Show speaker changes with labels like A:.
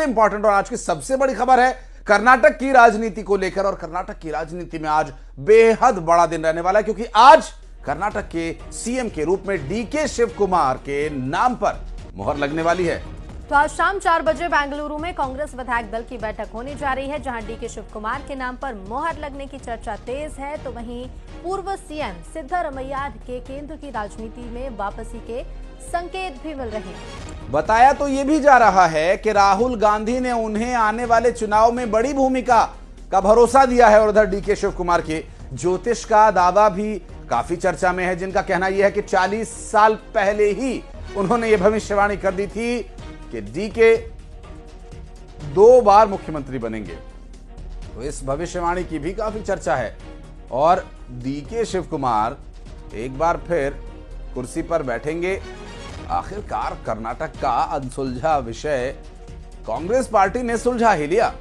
A: Important और आज की सबसे बड़ी खबर है कर्नाटक की राजनीति को लेकर। और कर्नाटक की राजनीति में आज बेहद बड़ा दिन रहने वाला है, क्योंकि आज कर्नाटक के सीएम के रूप में डीके शिव कुमार के नाम पर मुहर लगने वाली है।
B: तो आज शाम 4 बजे बेंगलुरु में कांग्रेस विधायक दल की बैठक होने जा रही है, जहां डीके शिव कुमार के नाम पर मुहर लगने की चर्चा तेज है। तो वहीं पूर्व सीएम सिद्धरमैया के केंद्र की राजनीति में वापसी के संकेत भी मिल रहे हैं।
A: बताया तो ये भी जा रहा है कि राहुल गांधी ने उन्हें आने वाले चुनाव में बड़ी भूमिका का भरोसा दिया है। और उधर डीके शिव कुमार के ज्योतिष का दावा भी काफी चर्चा में है, जिनका कहना यह है कि 40 साल पहले ही उन्होंने ये भविष्यवाणी कर दी थी कि डीके 2 बार मुख्यमंत्री बनेंगे। तो इस भविष्यवाणी की भी काफी चर्चा है। और डीके शिव कुमार एक बार फिर कुर्सी पर बैठेंगे। आखिरकार कर्नाटक का अनसुलझा विषय कांग्रेस पार्टी ने सुलझा ही लिया।